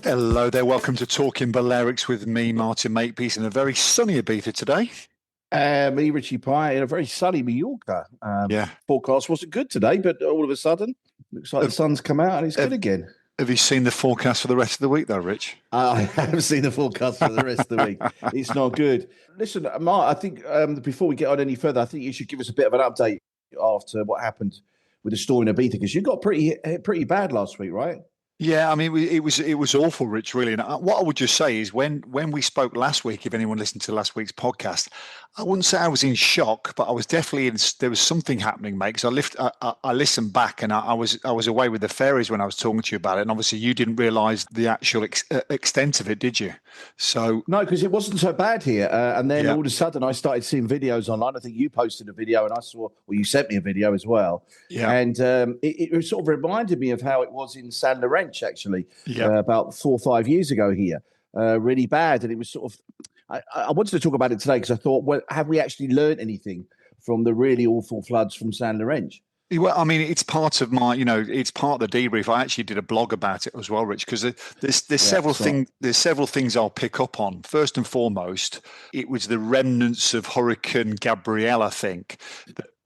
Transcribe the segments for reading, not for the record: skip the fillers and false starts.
Hello there, welcome to Talking Balearics with me, Martin Makepeace, in a very sunny Ibiza today. Me, Richie Pye, in a very sunny Mallorca. Yeah. Forecast wasn't good today, but all of a sudden, looks like the sun's come out and it's good again. Have you seen the forecast for the rest of the week though, Rich? I have seen the forecast for the rest of the week. It's not good. Listen, Mark, I think before we get on any further, I think you should give us a bit of an update after what happened with the storm in Ibiza, because you got pretty bad last week, right? Yeah, I mean, it was awful, Rich, really. And what I would just say is when we spoke last week, if anyone listened to last week's podcast, I wouldn't say I was in shock, but I was definitely there was something happening, mate. Because I listened back and I was away with the fairies when I was talking to you about it. And obviously you didn't realise the actual extent of it, did you? So no, because it wasn't so bad here. And then all of a sudden I started seeing videos online. I think you posted a video and I saw, well, you sent me a video as well. Yeah. And it sort of reminded me of how it was in San Lorenzo, actually, about 4 or 5 years ago here. Really bad. And it was sort of, I wanted to talk about it today because I thought, well, have we actually learned anything from the really awful floods from San Lorenzo? Well, I mean, it's part of my, it's part of the debrief. I actually did a blog about it as well, Rich, because there's several things. There's several things I'll pick up on. First and foremost, it was the remnants of Hurricane Gabrielle, I think,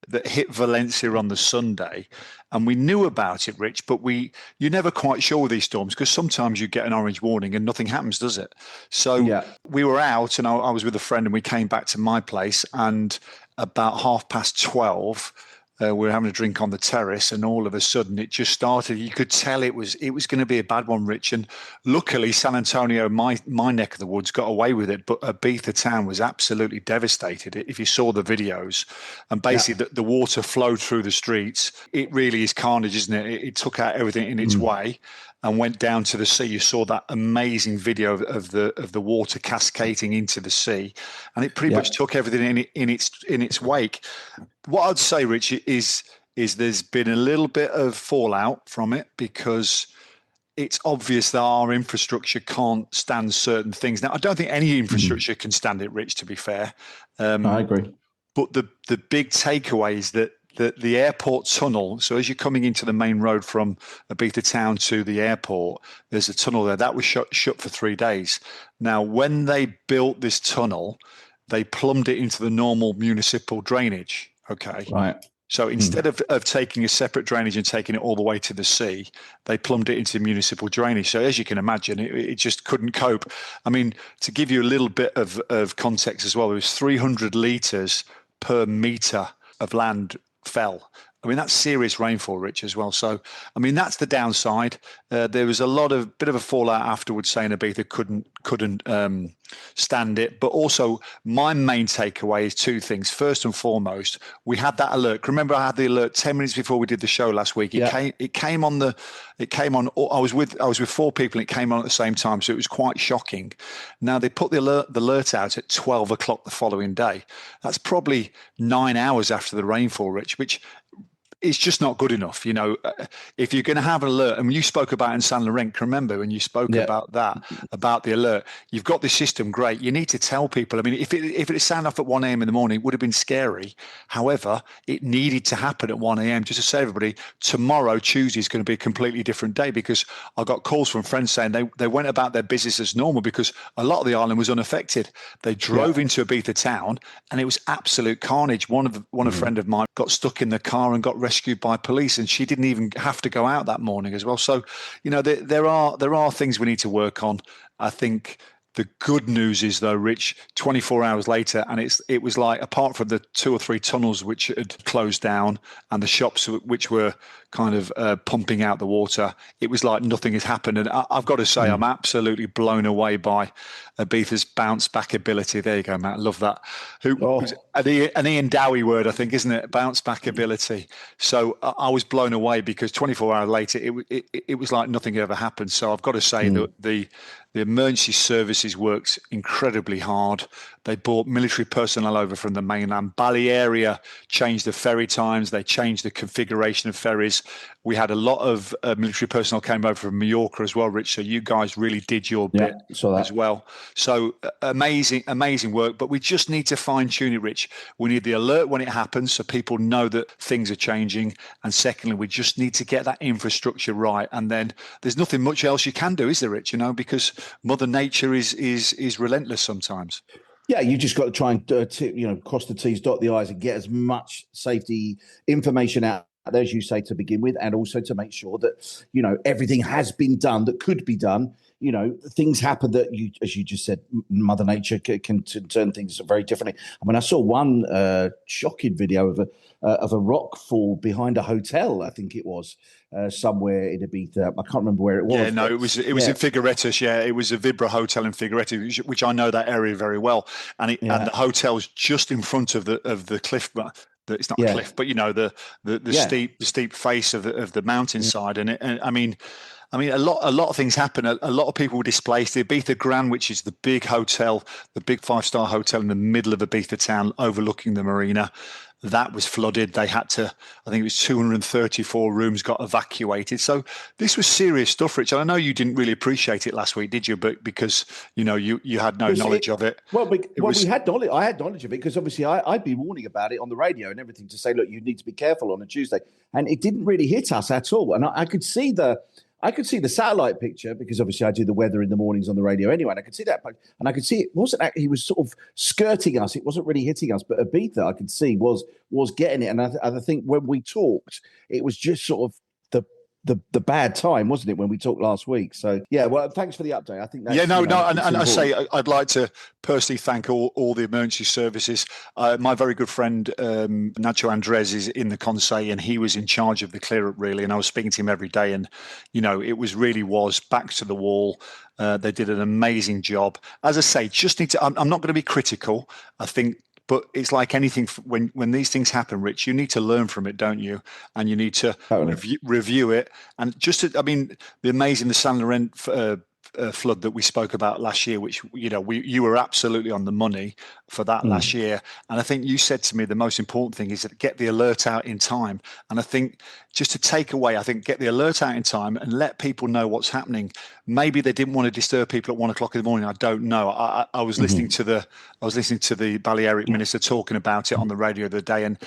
that hit Valencia on the Sunday, and we knew about it, Rich. But you're never quite sure with these storms because sometimes you get an orange warning and nothing happens, does it? So we were out, and I was with a friend, and we came back to my place, and about 12:30. We were having a drink on the terrace, and all of a sudden it just started. You could tell it was going to be a bad one, Rich. And luckily, San Antonio, my neck of the woods, got away with it. But Ibiza town was absolutely devastated. If you saw the videos, and basically the water flowed through the streets. It really is carnage, isn't it? It took out everything in its way and went down to the sea. You saw that amazing video of the water cascading into the sea, and it pretty much took everything in its wake. What I'd say, Rich, is there's been a little bit of fallout from it because it's obvious that our infrastructure can't stand certain things. Now, I don't think any infrastructure can stand it, Rich, to be fair. I agree. But the big takeaway is that the airport tunnel, so as you're coming into the main road from Ibiza town to the airport, there's a tunnel there. That was shut for 3 days. Now, when they built this tunnel, they plumbed it into the normal municipal drainage. Okay. Right. So instead of taking a separate drainage and taking it all the way to the sea, they plumbed it into municipal drainage. So as you can imagine, it just couldn't cope. I mean, to give you a little bit of context as well, there was 300 litres per metre of land fell. I mean, that's serious rainfall, Rich, as well. So, I mean, that's the downside. There was a bit of a fallout afterwards saying Ibiza couldn't stand it. But also, my main takeaway is two things. First and foremost, we had that alert. Remember, I had the alert 10 minutes before we did the show last week. It came on. I was with 4 people, and it came on at the same time, so it was quite shocking. Now they put the alert out at 12 o'clock the following day. That's probably 9 hours after the rainfall, Rich, which it's just not good enough. If you're going to have an alert, and you spoke about in San Lorenzo, remember when you spoke about the alert, you've got this system, great. You need to tell people. I mean, if it had sounded off at 1 a.m. in the morning, it would have been scary. However, it needed to happen at 1 a.m. just to say, everybody, tomorrow, Tuesday, is going to be a completely different day, because I got calls from friends saying they went about their business as normal because a lot of the island was unaffected. They drove into Ibiza town and it was absolute carnage. A friend of mine got stuck in the car and got rescued by police, and she didn't even have to go out that morning as well. So, there are things we need to work on. I think the good news is, though, Rich, 24 hours later, and it was like, apart from the 2 or 3 tunnels which had closed down and the shops which were kind of pumping out the water, it was like nothing had happened. And I've got to say, I'm absolutely blown away by Ibiza's bounce back ability. There you go, Matt. Love that. An Ian Dowie word, I think, isn't it? Bounce back ability. So I was blown away because 24 hours later, it was like nothing ever happened. So I've got to say that the emergency services worked incredibly hard. They brought military personnel over from the mainland. Balearia changed the ferry times. They changed the configuration of ferries. We had a lot of military personnel came over from Mallorca as well, Rich. So you guys really did your bit as well. So amazing work. But we just need to fine tune it, Rich. We need the alert when it happens so people know that things are changing. And secondly, we just need to get that infrastructure right. And then there's nothing much else you can do, is there, Rich? Because Mother Nature is relentless sometimes. Yeah, you just got to try and cross the T's, dot the I's, and get as much safety information out there, as you say, to begin with, and also to make sure that everything has been done that could be done. Things happen that as you just said, Mother Nature can turn things very differently. I mean, I saw one shocking video of a rock fall behind a hotel. I think it was somewhere in Ibiza. I can't remember where it was. Yeah, no, it was in Figueretas. Yeah, it was a Vibra hotel in Figueretas, which I know that area very well. And and the hotel's just in front of the cliff. It's not a cliff, but the steep face of the mountainside. And I mean, a lot of things happen. A lot of people were displaced. The Ibiza Grand, which is the big hotel, the big 5-star hotel in the middle of Ibiza town, overlooking the marina, that was flooded. They had to, I think it was 234 rooms got evacuated. So this was serious stuff, Rich. And I know you didn't really appreciate it last week, did you? But because you had no knowledge of it. We had knowledge. I had knowledge of it because obviously I'd been warning about it on the radio and everything to say, look, you need to be careful on a Tuesday, and it didn't really hit us at all. And I could see the satellite picture because obviously I do the weather in the mornings on the radio anyway. And I could see that, and I could see it wasn't. He was sort of skirting us. It wasn't really hitting us, but Ibiza I could see was getting it. And I think when we talked, it was just sort of the bad time, wasn't it, when we talked last week? So yeah, well, thanks for the update. I think that's, and I say I'd like to personally thank all the emergency services. My very good friend Nacho Andres is in the Conseil, and he was in charge of the clear up really. And I was speaking to him every day, and it was back to the wall. They did an amazing job. As I say, just need to. I'm not going to be critical. I think. But it's like anything, when these things happen, Rich, you need to learn from it, don't you? And you need to review it. And the San Laurent flood that we spoke about last year, which, you were absolutely on the money for that last year. And I think you said to me, the most important thing is that get the alert out in time. And I think just to take away, get the alert out in time and let people know what's happening. Maybe they didn't want to disturb people at 1 o'clock in the morning. I don't know. I was listening to the Balearic minister talking about it on the radio the other day, and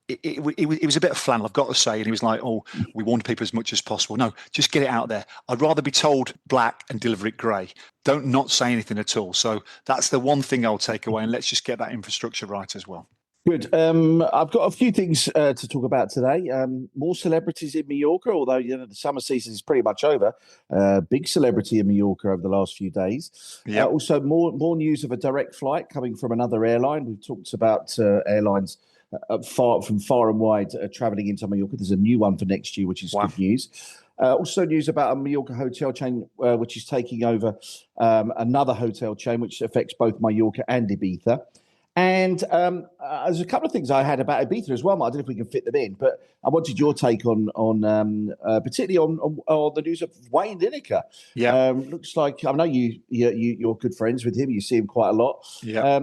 it was a bit of flannel, I've got to say. And he was like, oh, we warn people as much as possible. No, just get it out there. I'd rather be told black and deliver it grey. Don't not say anything at all. So that's the one thing I'll take away. And let's just get that infrastructure right as well. Good. I've got a few things to talk about today. More celebrities in Mallorca, although the summer season is pretty much over. Big celebrity in Mallorca over the last few days. Yeah. Also, more news of a direct flight coming from another airline. We've talked about airlines far and wide travelling into Mallorca. There's a new one for next year, which is good news. Also news about a Mallorca hotel chain, which is taking over another hotel chain, which affects both Mallorca and Ibiza. And there's a couple of things I had about Ibiza as well. I don't know if we can fit them in, but I wanted your take on particularly on the news of Wayne Lineker. Yeah, looks like I know you're good friends with him. You see him quite a lot. Yeah,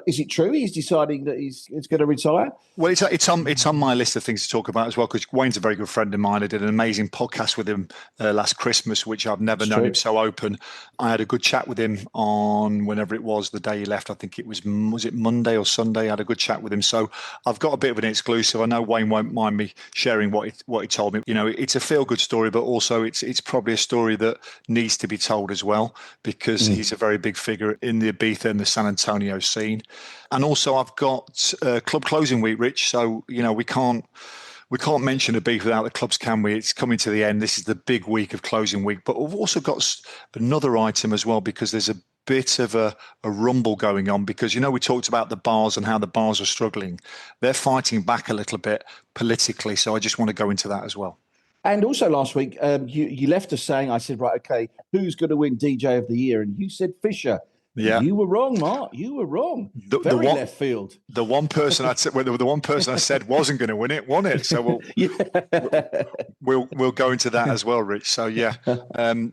is it true he's deciding that he's going to retire? Well, it's on my list of things to talk about as well, because Wayne's a very good friend of mine. I did an amazing podcast with him last Christmas, which I've never known him so open. I had a good chat with him on whenever it was the day he left. I think it was it Monday or Sunday? I had a good chat with him. So I've got a bit of an exclusive. I know Wayne won't mind me sharing what he told me. It's a feel-good story, but also it's probably a story that needs to be told as well, because he's a very big figure in the Ibiza and the San Antonio scene. And also I've got club closing week, Rich. So, we can't mention Ibiza without the clubs, can we? It's coming to the end. This is the big week of closing week. But we've also got another item as well, because there's a bit of a rumble going on, because we talked about the bars and how the bars are struggling. They're fighting back a little bit politically, so I just want to go into that as well. And also last week, you left us saying, I said, right, okay, who's going to win DJ of the year? And you said Fisher. Yeah, you were wrong, Mark. You were wrong. Very left field. The one person I said wasn't going to win it, won it. So we'll go into that as well, Rich. So yeah,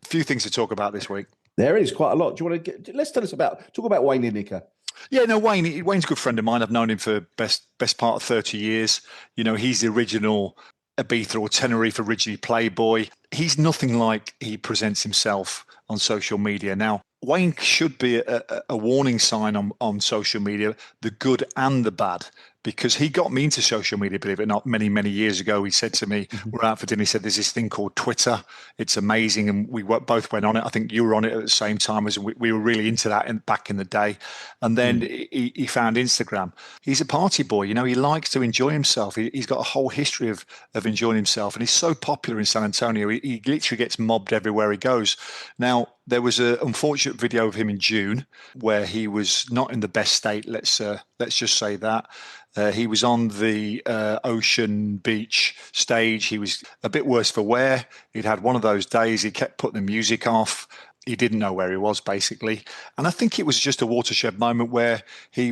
few things to talk about this week. There is quite a lot. Do you want to let's talk about Wayne Lineker? Yeah, no, Wayne's a good friend of mine. I've known him for best part of 30 years. He's the original Ibiza or Tenerife originally Playboy. He's nothing like he presents himself on social media. Now, Wayne should be a warning sign on social media, the good and the bad, because he got me into social media, believe it or not, many, many years ago. He said to me, we're out for dinner, he said, there's this thing called Twitter. It's amazing. And we both went on it. I think you were on it at the same time as we were really into that back in the day. And then he found Instagram. He's a party boy. He likes to enjoy himself. He's got a whole history of enjoying himself. And he's so popular in San Antonio. He literally gets mobbed everywhere he goes. Now, there was an unfortunate video of him in June where he was not in the best state. Let's just say that. He was on the Ocean Beach stage. He was a bit worse for wear. He'd had one of those days. He kept putting the music off. He didn't know where he was, basically. And I think it was just a watershed moment where he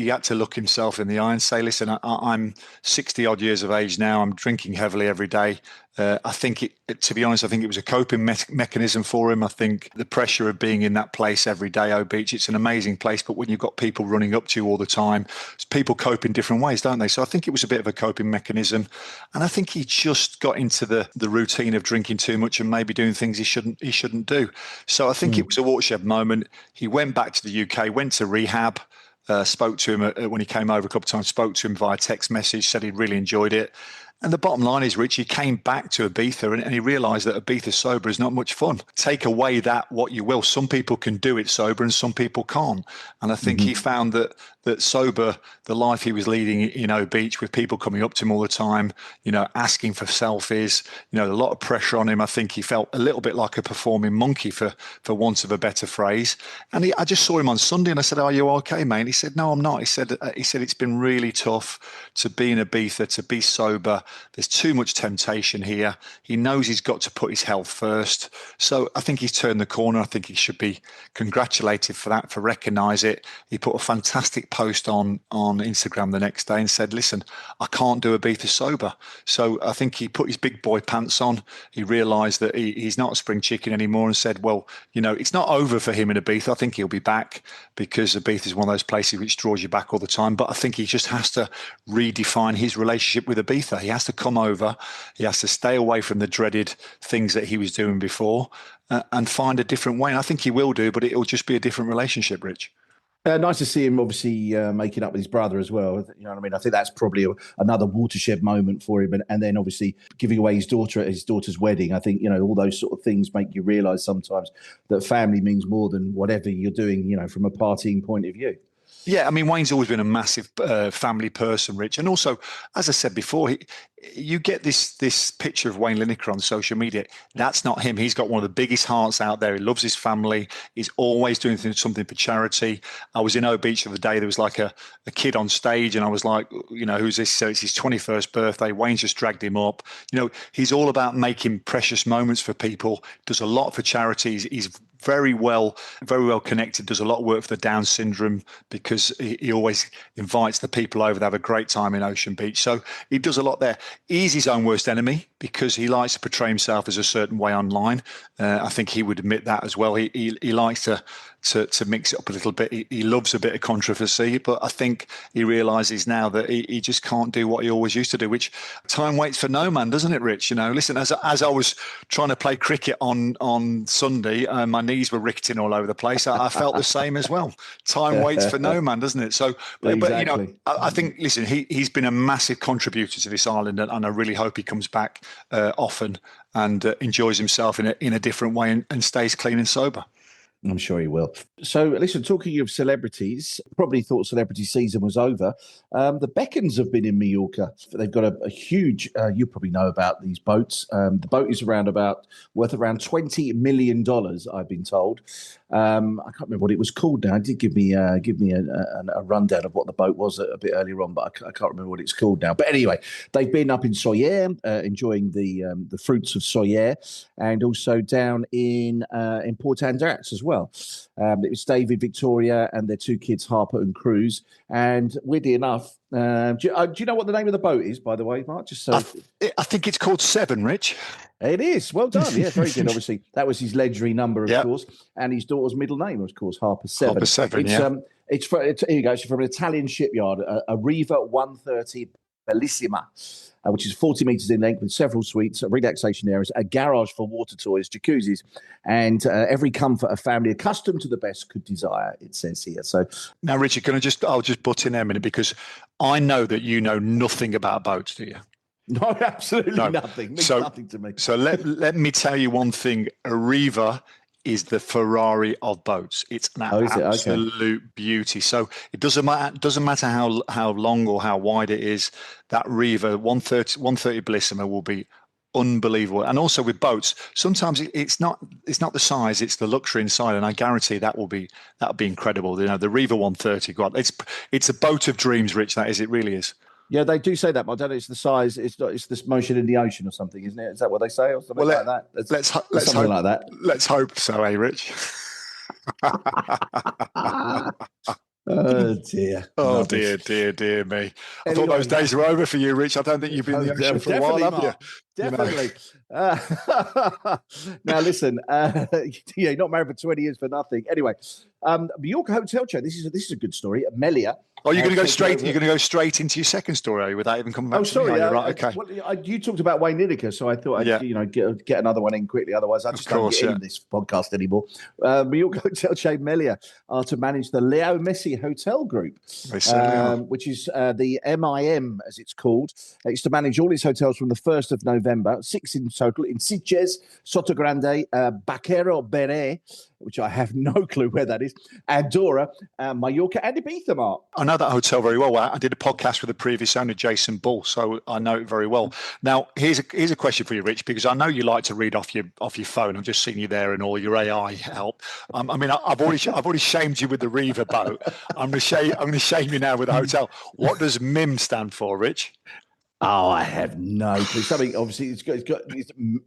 had to look himself in the eye and say, listen, I'm 60 odd years of age now. I'm drinking heavily every day. I think to be honest, I think it was a coping mechanism for him. I think the pressure of being in that place every day, O Beach, it's an amazing place. But when you've got people running up to you all the time, people cope in different ways, don't they? So I think it was a bit of a coping mechanism. And I think he just got into the routine of drinking too much and maybe doing things he shouldn't do. So I think it was a watershed moment. He went back to the UK, went to rehab. Spoke to him when he came over a couple of times, spoke to him via text message, said he really enjoyed it. And the bottom line is, Rich, he came back to Ibiza and he realised that Ibiza sober is not much fun. Take away that what you will. Some people can do it sober and some people can't. And I think he found that sober, the life he was leading in O Beach with people coming up to him all the time, asking for selfies, a lot of pressure on him. I think he felt a little bit like a performing monkey for want of a better phrase. And I just saw him on Sunday and I said, are you okay, mate? He said, no, I'm not. He said, it's been really tough to be in Ibiza, to be sober. There's too much temptation here. He knows he's got to put his health first. So I think he's turned the corner. I think he should be congratulated for that, for recognise it. He put a fantastic post on Instagram the next day and said, listen, I can't do Ibiza sober. So I think he put his big boy pants on. He realised that he's not a spring chicken anymore and said, well, it's not over for him in Ibiza. I think he'll be back because Ibiza is one of those places which draws you back all the time. But I think he just has to redefine his relationship with Ibiza. He has to come over. He has to stay away from the dreaded things that he was doing before and find a different way. And I think he will do, but it'll just be a different relationship, Rich. Nice to see him obviously making up with his brother as well. You know what I mean? I think that's probably another watershed moment for him. And then obviously giving away his daughter at his daughter's wedding. I think, all those sort of things make you realise sometimes that family means more than whatever you're doing, from a partying point of view. Yeah, I mean, Wayne's always been a massive family person, Rich. And also, as I said before, you get this picture of Wayne Lineker on social media. That's not him. He's got one of the biggest hearts out there. He loves his family. He's always doing something for charity. I was in O Beach the other day. There was like a kid on stage and I was like, who's this? So it's his 21st birthday. Wayne's just dragged him up. He's all about making precious moments for people, does a lot for charities. He's very well connected, does a lot of work for the Down syndrome because he always invites the people over. They have a great time in Ocean Beach. So he does a lot there. He's his own worst enemy because he likes to portray himself as a certain way online. I think he would admit that as well. He likes to mix it up a little bit. He loves a bit of controversy, but I think he realises now that he just can't do what he always used to do, which time waits for no man, doesn't it, Rich? Listen, as I was trying to play cricket on Sunday, my knees were ricketing all over the place. I felt the same as well. Time waits for no man, doesn't it? So, exactly. but I think, listen, he's been a massive contributor to this island, and I really hope he comes back often and enjoys himself in a different way and stays clean and sober. I'm sure he will. So, listen, talking of celebrities, probably thought celebrity season was over. The Beckhams have been in Mallorca. They've got a huge, you probably know about these boats. The boat is worth around $20 million, I've been told. I can't remember what it was called now. It did give me a rundown of what the boat was a bit earlier on, but I can't remember what it's called now. But anyway, they've been up in Soyer, enjoying the fruits of Soyer, and also down in Port Andarax as well. It was David, Victoria, and their two kids, Harper and Cruz. And weirdly enough, do you know what the name of the boat is, by the way, Mark? Just so I think it's called Seven, Rich. It is. Well done. Yeah, very good. Obviously, that was his legendary number, of course, and his daughter's middle name, of course, Harper Seven. Harper Seven, Here you go. It's from an Italian shipyard, a Riva 130 Bellissima, which is 40 meters in length with several suites, relaxation areas, a garage for water toys, jacuzzis, and every comfort a family accustomed to the best could desire, it says here. So now, Richard, I'll just butt in there a minute, because I know that you know nothing about boats, do you? No, absolutely nothing. Means nothing to me. So let me tell you one thing. A Riva is the Ferrari of boats. It's an absolute beauty. So it doesn't matter how long or how wide it is. That Riva 130 Bellissima will be unbelievable. And also with boats, sometimes it's not the size, it's the luxury inside, and I guarantee that'll be incredible. You know, the Riva 130, God, it's a boat of dreams, Rich. That is, it really is. Yeah, they do say that, but I don't know. It's the size. It's this motion in the ocean or something, isn't it? Is that what they say, or something like that? Let's something hope, like that. Let's hope so, Rich? Oh dear! Oh dear me! I thought those days were over for you, Rich. I don't think you've been in the ocean for a while, have you? Definitely. Now listen, you're not married for 20 years for nothing. Anyway, Mallorca hotel chain. This is a good story. Melia. Oh, you're going to go straight. You're going to go straight into your second story without even coming back. Oh, sorry. Right. Okay. Well, you talked about Wayne Lineker, so I thought I'd get another one in quickly. Otherwise, I just can't get in this podcast anymore. Mallorca hotel chain Melia are to manage the Leo Messi Hotel Group, which is the MIM as it's called. It's to manage all its hotels from the 1st of November, 6 in total in Sitges, Sotogrande, Baquero Beret, which I have no clue where that is, Andorra, Mallorca, and Ibiza, Mark. I know that hotel very well. I did a podcast with the previous owner, Jason Bull, so I know it very well. Now, here's a question for you, Rich, because I know you like to read off your phone. I've just seen you there and all your AI help. I've already shamed you with the Riva boat. I'm going to shame you now with the hotel. What does MIM stand for, Rich? Oh, I have no clue. Something obviously it's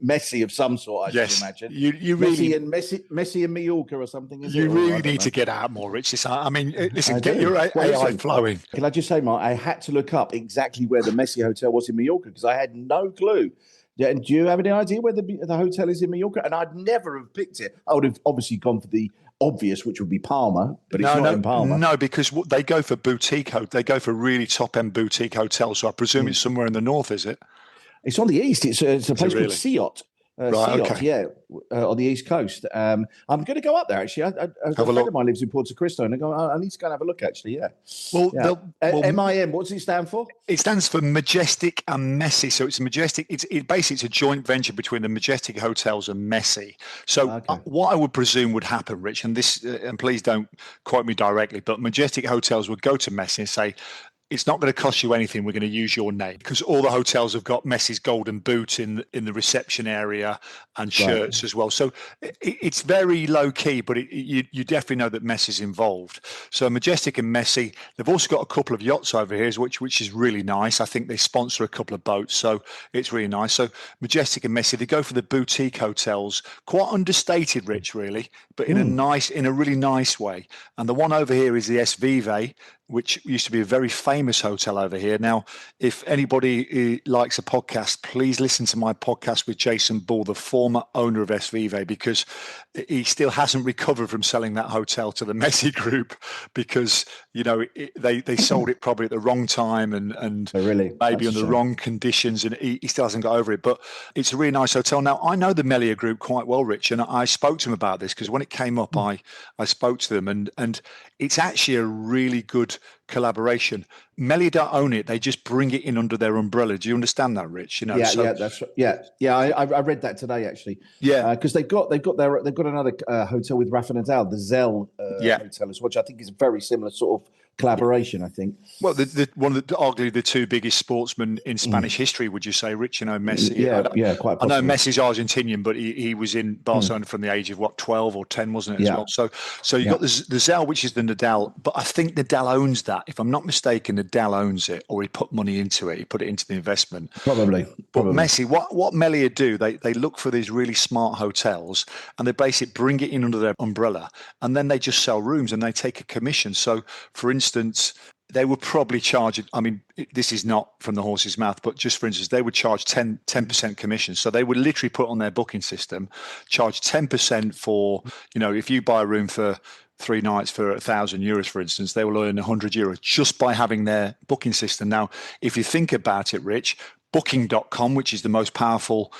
Messi of some sort. I should imagine. You really Messi and Mallorca or something. You really need to get out more, Rich. Listen, get your AI flowing. Can I just say, Mark? I had to look up exactly where the Messi hotel was in Mallorca because I had no clue. Yeah, and do you have any idea where the hotel is in Mallorca? And I'd never have picked it. I would have obviously gone for the obvious, which would be Palma, but it's not in Palma. No, because they go for boutique. They go for really top-end boutique hotels. So I presume it's somewhere in the north, is it? It's on the east. It's a place called Siot. On the east coast. I'm going to go up there actually. A friend of mine lives in Porto Cristo, and I need to go and have a look actually. Yeah. Well, MIM. What does it stand for? It stands for Majestic and Messi. So it's Majestic. It's basically it's a joint venture between the Majestic Hotels and Messi. So what I would presume would happen, Rich, and please don't quote me directly, but Majestic Hotels would go to Messi and say, it's not going to cost you anything. We're going to use your name, because all the hotels have got Messi's golden boot in the reception area and shirts as well. So it's very low key, but you definitely know that Messi's involved. So Majestic and Messi, they've also got a couple of yachts over here, which is really nice. I think they sponsor a couple of boats, so it's really nice. So Majestic and Messi, they go for the boutique hotels, quite understated, Rich, really, but in a really nice way. And the one over here is the SVV, which used to be a very famous hotel over here. Now, if anybody likes a podcast, please listen to my podcast with Jason Bull, the former owner of SVV, because he still hasn't recovered from selling that hotel to the Messi Group, because they sold it probably at the wrong time and maybe under the wrong conditions, and he still hasn't got over it. But it's a really nice hotel. Now, I know the Melia Group quite well, Rich, and I spoke to him about this because when it came up, I spoke to them, and it's actually a really good collaboration. Melia don't own it; they just bring it in under their umbrella. Do you understand that, Rich? That's right. I read that today actually. Yeah, because they've got another hotel with Rafa Nadal, the Zell hotel, which I think is a very similar sort of collaboration, I think. Well, arguably the two biggest sportsmen in Spanish history, would you say, Rich? Messi. Quite possibly. I know Messi's Argentinian, but he was in Barcelona from the age of 12 or 10, wasn't it? As well. So you got the Zell, which is the Nadal, but I think Nadal owns that. If I'm not mistaken, Nadal owns it, or he put money into it. He put it into the investment. Probably. But Messi, what Melia do, they look for these really smart hotels, and they basically bring it in under their umbrella, and then they just sell rooms and they take a commission. So, for instance, they would probably charge, this is not from the horse's mouth, but just for instance, they would charge 10% commission. So they would literally put on their booking system, charge 10% for, if you buy a room for 3 nights for €1,000, for instance, they will earn €100 just by having their booking system. Now, if you think about it, Rich, Booking.com, which is the most powerful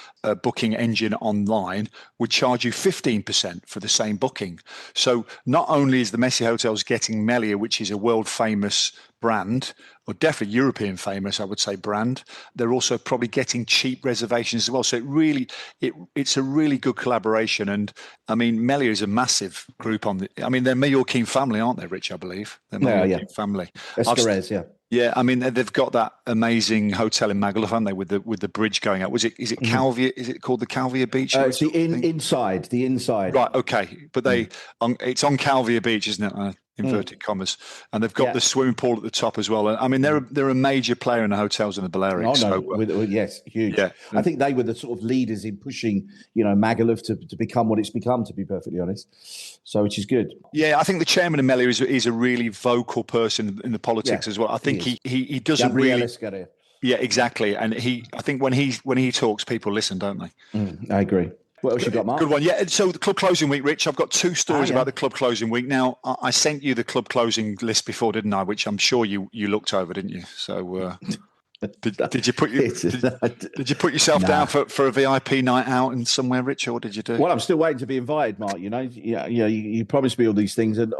booking engine online, would charge you 15% for the same booking. So not only is the Messi Hotels getting Melia, which is a world famous brand, or definitely European famous, I would say, brand, they're also probably getting cheap reservations as well. So it's a really good collaboration. And I mean, Melia is a massive group I mean, they're Mallorquin family, aren't they, Rich? I believe they're Mallorquin family. Escarres, yeah. Yeah, I mean they've got that amazing hotel in Magaluf, haven't they, with the bridge going out? Is it Calvia? Is it called the Calvia Beach? It's the inside. Right, okay, but it's on Calvia Beach, isn't it? Inverted commas, and they've got the swimming pool at the top as well. And I mean, they're a major player in the hotels in the Balearics. Oh no, yes, huge. Yeah, I think they were the sort of leaders in pushing, Magaluf to become what it's become. To be perfectly honest, so which is good. Yeah, I think the chairman of Melia is a really vocal person in the politics as well. I think he doesn't really. Escarres. Yeah, exactly. And I think when he talks, people listen, don't they? I agree. What else you got, Mark? Good one. Yeah. So the club closing week, Rich, I've got 2 stories about the club closing week. Now, I sent you the club closing list before, didn't I? Which I'm sure you looked over, didn't you? So did you put yourself down for a VIP night out and somewhere, Rich, or did you do? Well, I'm still waiting to be invited, Mark. You promised me all these things, and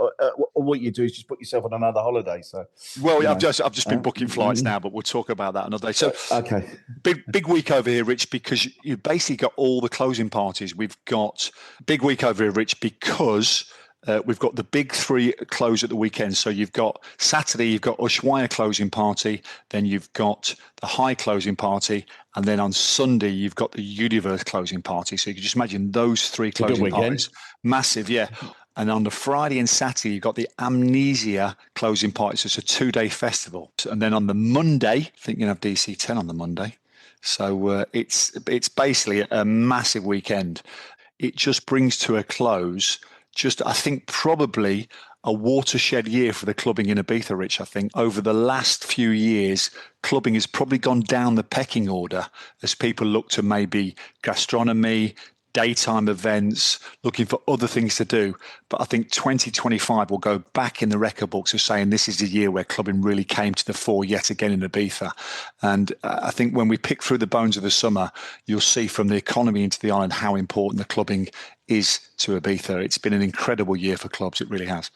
what you do is just put yourself on another holiday. So, I've just been booking flights now, but we'll talk about that another day. So, okay, big week over here, Rich, because you basically got all the closing parties. We've got big week over here, Rich, because we've got the big 3 close at the weekend. So you've got Saturday, you've got Ushuaia closing party, then you've got the High closing party, and then on Sunday you've got the Universe closing party. So you can just imagine those 3 closing parties. Massive, yeah. And on the Friday and Saturday, you've got the Amnesia closing party. So it's a 2-day festival. And then on the Monday, I think you can have DC10 on the Monday. So it's basically a massive weekend. It just brings to a close I think probably a watershed year for the clubbing in Ibiza, Rich. I think over the last few years, clubbing has probably gone down the pecking order as people look to maybe gastronomy, daytime events, looking for other things to do. But I think 2025 will go back in the record books of saying this is the year where clubbing really came to the fore yet again in Ibiza. And I think when we pick through the bones of the summer, you'll see from the economy into the island how important the clubbing is to Ibiza. It's been an incredible year for clubs. It really has.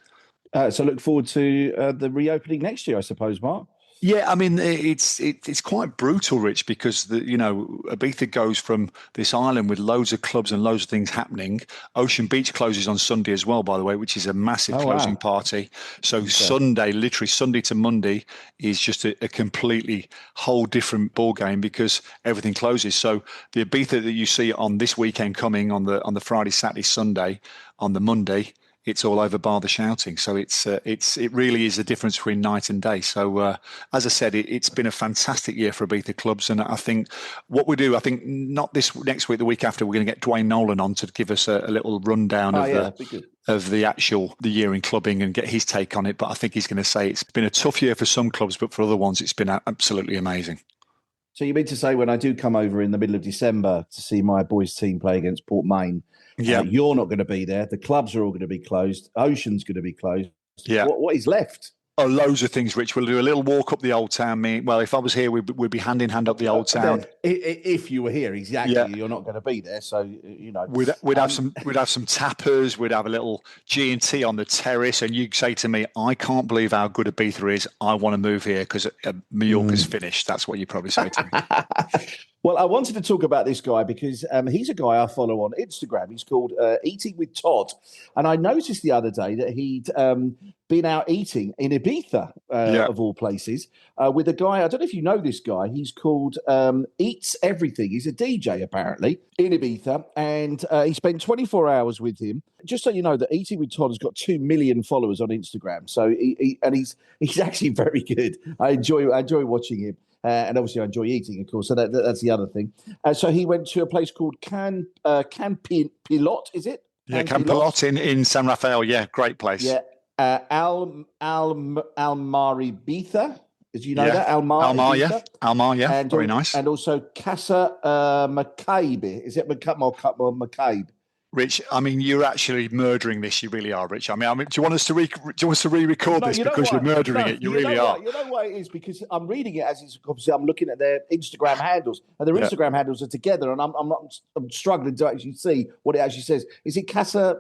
So look forward to the reopening next year, I suppose, Mark. Yeah, I mean, it's quite brutal, Rich, because Ibiza goes from this island with loads of clubs and loads of things happening. Ocean Beach closes on Sunday as well, by the way, which is a massive closing party. So Sunday, literally Sunday to Monday, is just a completely whole different ball game because everything closes. So the Ibiza that you see on this weekend coming on the Friday, Saturday, Sunday, on the Monday, it's all over bar the shouting. So it really is a difference between night and day. So as I said, it's been a fantastic year for Ibiza clubs. And I think what we do, I think not this next week, the week after, we're going to get Dwayne Nolan on to give us a little rundown of the year in clubbing and get his take on it. But I think he's going to say it's been a tough year for some clubs, but for other ones, it's been absolutely amazing. So you mean to say when I do come over in the middle of December to see my boys' team play against Port Maine, you're not going to be there. The clubs are all going to be closed. Ocean's going to be closed. Yeah. What is left? Oh, loads of things, Rich. We'll do a little walk up the Old Town. Well, if I was here, we'd be hand in hand up the Old Town. If you were here, exactly. You're not going to be there, so we'd have some tappers. We'd have a little G&T on the terrace, and you'd say to me, "I can't believe how good Ibiza is. I want to move here because Mallorca's finished." That's what you probably say to me. Well, I wanted to talk about this guy because he's a guy I follow on Instagram. He's called Eating with Todd. And I noticed the other day that he'd been out eating in Ibiza, of all places, with a guy. I don't know if you know this guy. He's called Eats Everything. He's a DJ, apparently, in Ibiza. And he spent 24 hours with him. Just so you know, that Eating with Todd has got 2 million followers on Instagram. So he's actually very good. I enjoy watching him. And obviously I enjoy eating, of course. So that's the other thing. So he went to a place called Can Pilot, is it? Yeah, Can Pilot in San Rafael. Yeah, great place. Yeah. Almar-Ibiza. Did you know that? Almar, yeah. Almar, yeah. And very nice. And also Casa Makepeace. Is it Makepeace? Rich, I mean, you're actually murdering this. You really are, Rich. Do you want us to re-record this because you're murdering it? You really are. You know why it is? Because I'm reading it as it's obviously I'm looking at their Instagram handles, and their Instagram handles are together, and I'm struggling to actually see what it actually says. Is it Casa?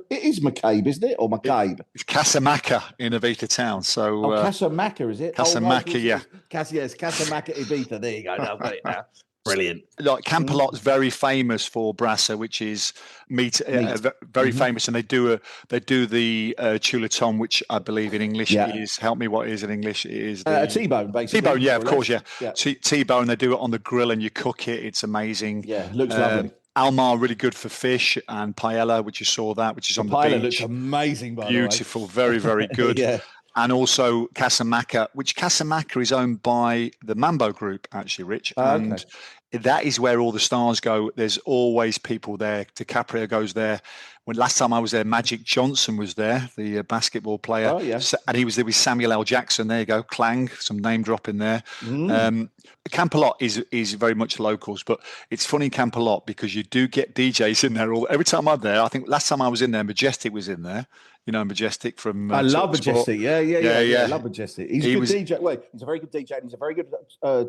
It is Makepe, isn't it, or Makepe? It's Casamaca in Ibiza town. So Casamaca, is it? Casamaca, yeah. Yes, Casamaca Ibiza. There you go. Now I've got it now. Brilliant. Like Campalot's very famous for brasa, which is meat. Very famous, and they do the chuletón, which I believe in English is, help me, what is in English? It is the T-bone, basically. T-bone, yeah, of course, yeah. T-bone. They do it on the grill, and you cook it. It's amazing. Yeah, looks lovely. Almar, really good for fish, and paella, which you saw that, which is on the beach. Paella looks amazing, by the way. Beautiful, very, very good. Yeah. And also Casamaca, which Casamaca is owned by the Mambo Group, actually, Rich. And that is where all the stars go. There's always people there. DiCaprio goes there. When last time I was there, Magic Johnson was there, the basketball player. Oh, yeah. And he was there with Samuel L. Jackson. There you go. Clang, some name drop in there. Campalot is very much locals, but it's funny in Campalot because you do get DJs in there. Every time I'm there, I think last time I was in there, Majestic was in there. You know, Majestic from I love Majestic. Yeah. I love Majestic. He's a good DJ. Wait, he's a very good DJ, and he's a very good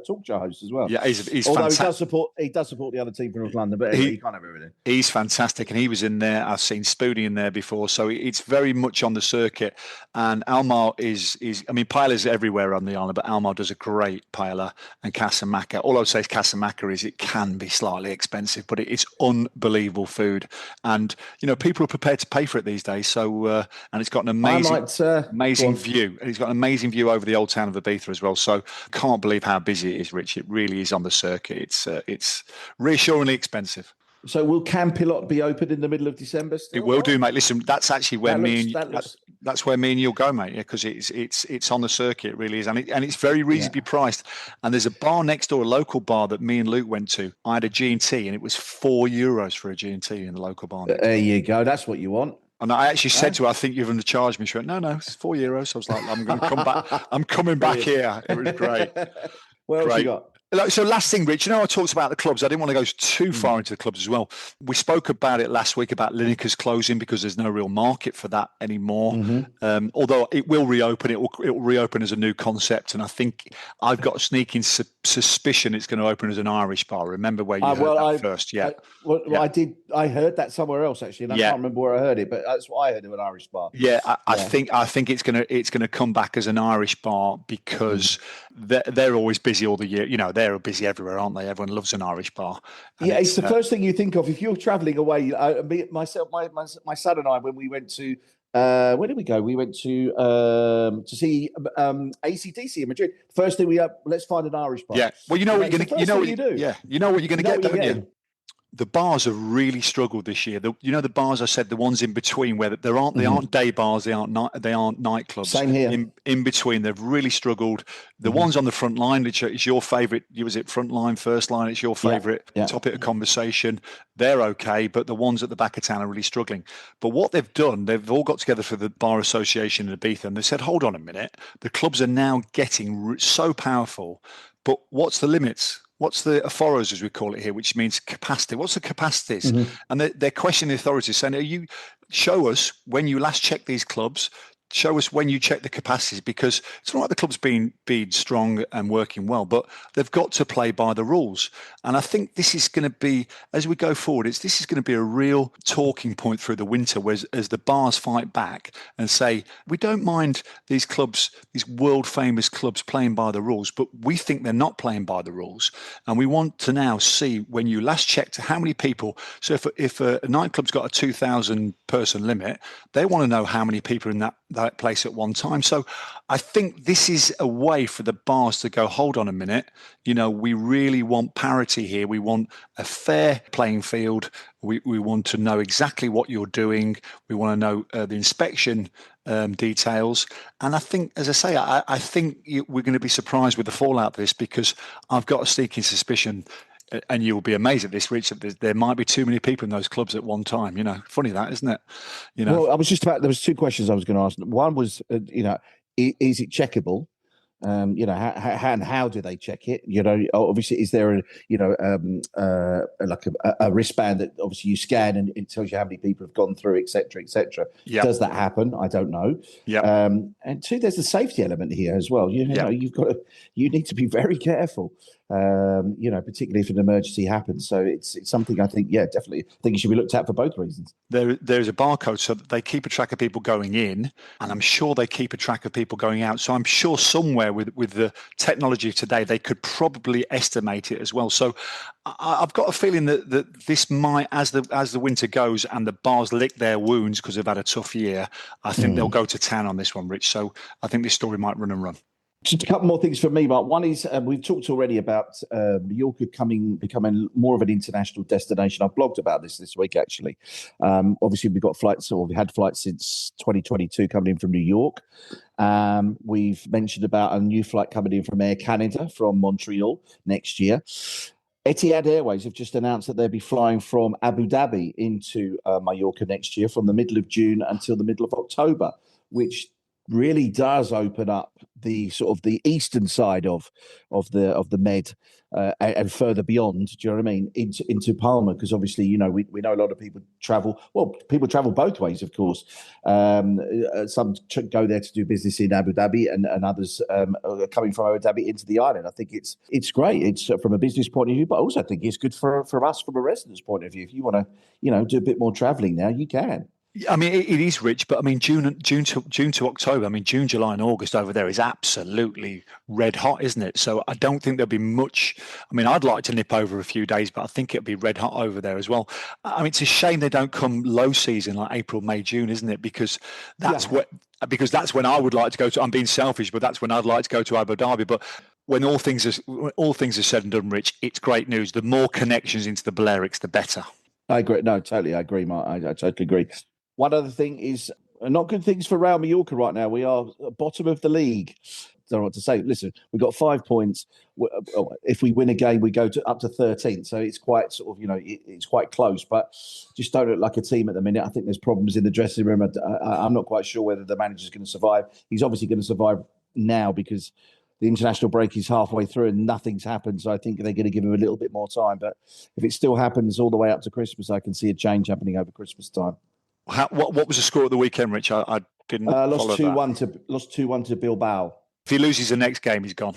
talk show host as well. Yeah, he's although fantastic. he does support the other team from North London, but he can't have everything. He's fantastic, and he was in there. I've seen Spoonie in there before, so it's very much on the circuit. And Almar is I mean, paella's everywhere on the island, but Almar does a great paella, and Casamaca. All I would say is Casamaca is it can be slightly expensive, but it's unbelievable food, and you know people are prepared to pay for it these days. So and it's got an amazing view. And it's got an amazing view over the old town of Ibiza as well. So can't believe how busy it is, Rich. It really is on the circuit. It's reassuringly expensive. So will Campalot be open in the middle of December still? It will do, mate. Listen, that's actually where that's where me and you'll go, mate. Yeah, because it's on the circuit, it really is, and it's very reasonably priced. And there's a bar next door, a local bar that me and Luke went to. I had a G&T, and it was €4 for a G&T in the local bar. There you go. That's what you want. And I actually said to her, I think you're going to charge me. She went, no, it's €4. So I was like, I'm going to come back. I'm coming back here. It was great. What else you got? So last thing, Rich, I talked about the clubs. I didn't want to go too far into the clubs as well. We spoke about it last week about Lineker's closing because there's no real market for that anymore. Although it will reopen. It will reopen as a new concept. And I think I've got a sneaking suspicion it's going to open as an Irish bar. Remember where you heard that first? Yeah. I heard that somewhere else, actually. And I can't remember where I heard it, but that's what I heard of an Irish bar. Yeah, I think it's going to come back as an Irish bar because they're always busy all the year. You know, they're busy everywhere, aren't they? Everyone loves an Irish bar. And it's the first thing you think of if you're traveling away. My son and I, when we went to where did we go? We went to see AC/DC in Madrid. First thing let's find an Irish bar. Yeah. Well, you know what you're going to do. Yeah. You know what you're going to get, don't you? The bars have really struggled this year. The bars I said, the ones in between where they aren't day bars, they aren't nightclubs. Same here. In between, they've really struggled. The ones on the front line, which is your favourite, was it front line, first line? It's your favourite topic of conversation. They're okay, but the ones at the back of town are really struggling. But what they've done, they've all got together for the Bar Association in Ibiza, and they said, hold on a minute, the clubs are now getting so powerful, but what's the limits? What's the afforos, as we call it here, which means capacity? What's the capacities? And they're questioning the authorities, saying, show us when you last checked these clubs, show us when you check the capacities, because it's not like the club's being strong and working well, but they've got to play by the rules. And I think this is going to be, as we go forward, this is going to be a real talking point through the winter, as the bars fight back and say, we don't mind these clubs, these world famous clubs playing by the rules, but we think they're not playing by the rules. And we want to now see when you last checked how many people. So if a nightclub's got a 2,000 person limit, they want to know how many people are in that place at one time. So I think this is a way for the bars to go, hold on a minute, we really want parity here. We want a fair playing field. We want to know exactly what you're doing. We want to know the inspection details. And I think, as I say, I think we're going to be surprised with the fallout of this, because I've got a sneaking suspicion, and you'll be amazed at this, Rich, that there might be too many people in those clubs at one time. Funny that, isn't it? Well, there was two questions I was going to ask. One was, is it checkable? How do they check it? Obviously, is there a wristband that obviously you scan and it tells you how many people have gone through, etc., etc. Yep. Does that happen? I don't know. Yeah. And two, there's the safety element here as well. You need to be very careful. Particularly if an emergency happens. So it's something I think, definitely think it should be looked at for both reasons. There's a barcode so that they keep a track of people going in, and I'm sure they keep a track of people going out. So I'm sure somewhere with the technology of today, they could probably estimate it as well. So I've got a feeling that this might, as the winter goes and the bars lick their wounds because they've had a tough year, I think they'll go to town on this one, Rich. So I think this story might run and run. Just a couple more things from me, Mark. One is we've talked already about Mallorca becoming more of an international destination. I've blogged about this week, actually. Obviously, we've got flights, or we've had flights since 2022 coming in from New York. We've mentioned about a new flight coming in from Air Canada from Montreal next year. Etihad Airways have just announced that they'll be flying from Abu Dhabi into Mallorca next year from the middle of June until the middle of October, which really does open up the sort of the eastern side of the Med and further beyond. Do you know what I mean? Into Palma, because obviously we know a lot of people travel. Well, people travel both ways, of course. Some go there to do business in Abu Dhabi, and others are coming from Abu Dhabi into the island. I think it's great. It's from a business point of view, but also I think it's good for us from a residence point of view. If you want to do a bit more traveling now, you can. I mean, it is, Rich, but I mean, June to October. I mean, June, July, and August over there is absolutely red hot, isn't it? So I don't think there'll be much. I mean, I'd like to nip over a few days, but I think it'll be red hot over there as well. I mean, it's a shame they don't come low season like April, May, June, isn't it? Because that's when I would like to go to. I'm being selfish, but that's when I'd like to go to Abu Dhabi. But when all things are said and done, Rich, it's great news. The more connections into the Balearics, the better. I agree. No, totally. I agree, Mark. I totally agree. One other thing is not good things for Real Mallorca right now. We are bottom of the league. Don't know what to say. Listen, we've got 5 points. If we win a game, we go up to 13th. So it's quite sort of, it's quite close, but just don't look like a team at the minute. I think there's problems in the dressing room. I'm not quite sure whether the manager's going to survive. He's obviously going to survive now because the international break is halfway through and nothing's happened. So I think they're going to give him a little bit more time. But if it still happens all the way up to Christmas, I can see a change happening over Christmas time. What was the score at the weekend, Rich? I didn't lost 2-1 to Bilbao. If he loses the next game, he's gone.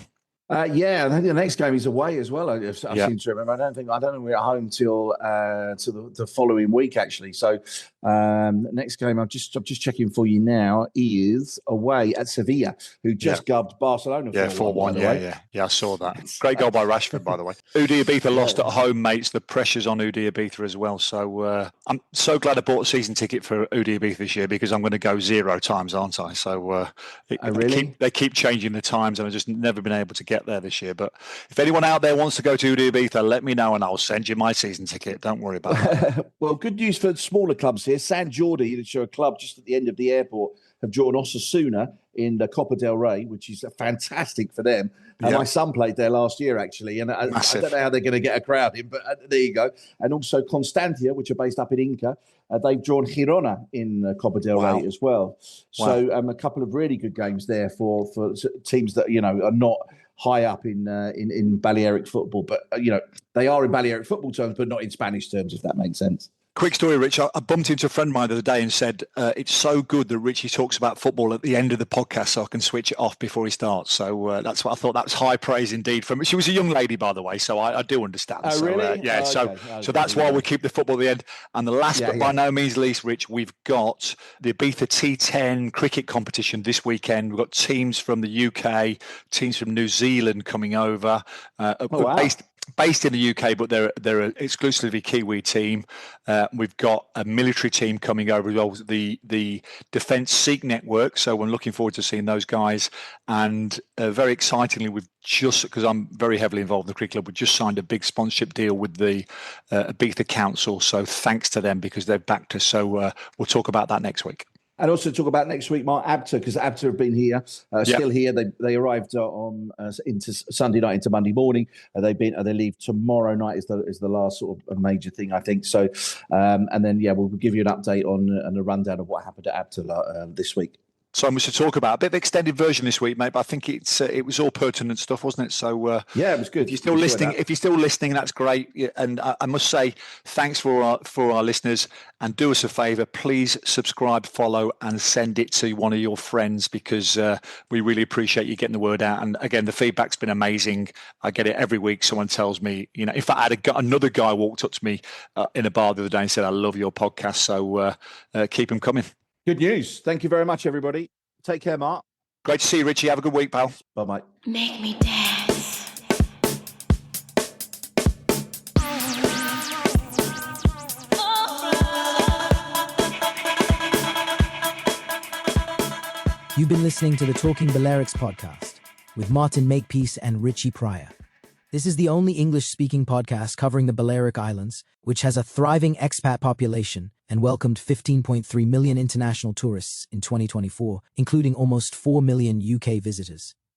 I think the next game is away as well. I seem to remember. I don't think we're at home till the following week actually. So next game, I'm just checking for you now, is away at Sevilla, who just gubbed Barcelona. 4-1. Yeah, I saw that. Great goal by Rashford, by the way. Udi Ibiza lost at home, mates. The pressure's on Udi Ibiza as well. So I'm so glad I bought a season ticket for Udi Ibiza this year because I'm going to go 0 times, aren't I? So they keep changing the times, and I've just never been able to get there this year. But if anyone out there wants to go to Udi Ibiza, let me know and I'll send you my season ticket. Don't worry about that. Well, good news for smaller clubs here. San Jordi, which are a club just at the end of the airport, have drawn Osasuna in the Copa del Rey, which is fantastic for them. And my son played there last year, actually. And I don't know how they're going to get a crowd in, but there you go. And also Constantia, which are based up in Inca, they've drawn Girona in Copa del Rey as well. So a couple of really good games there for teams that, are not high up in Balearic football. But, they are in Balearic football terms, but not in Spanish terms, if that makes sense. Quick story, Rich. I bumped into a friend of mine the other day and said, it's so good that Richie talks about football at the end of the podcast so I can switch it off before he starts. So that's what I thought. That was high praise indeed from her. She was a young lady, by the way, so I do understand. Oh, really? So that's why we keep the football at the end. And the last, but by no means least, Rich, we've got the Ibiza T10 cricket competition this weekend. We've got teams from the UK, teams from New Zealand coming over. Based in the UK, but they're an exclusively Kiwi team. We've got a military team coming over as well, the Defence Sikh Network. So I'm looking forward to seeing those guys. And very excitingly, we've just, because I'm very heavily involved in the cricket club, we've just signed a big sponsorship deal with the Ibiza Council. So thanks to them because they've backed us. So we'll talk about that next week. And also talk about next week, Mark, ABTA, because ABTA have been here, still here. They arrived into Sunday night into Monday morning. They leave tomorrow night is the last sort of major thing, I think. So, and then we'll give you an update on and a rundown of what happened at ABTA this week. so much to talk about. A bit of extended version this week, mate, but I think it was all pertinent stuff, wasn't it? So yeah, it was good. If you're still listening, that's great. And I must say thanks for our listeners. And do us a favour, please subscribe, follow, and send it to one of your friends, because we really appreciate you getting the word out. And again, the feedback's been amazing. I get it every week. Someone tells me, in fact, I had another guy walked up to me in a bar the other day and said, "I love your podcast." So keep them coming. Good news. Thank you very much, everybody. Take care, Mark. Great to see you, Richie. Have a good week, pal. Bye, mate. Make me dance. You've been listening to the Talking Balearics podcast with Martin Makepeace and Richie Pryor. This is the only English-speaking podcast covering the Balearic Islands, which has a thriving expat population and welcomed 15.3 million international tourists in 2024, including almost 4 million UK visitors.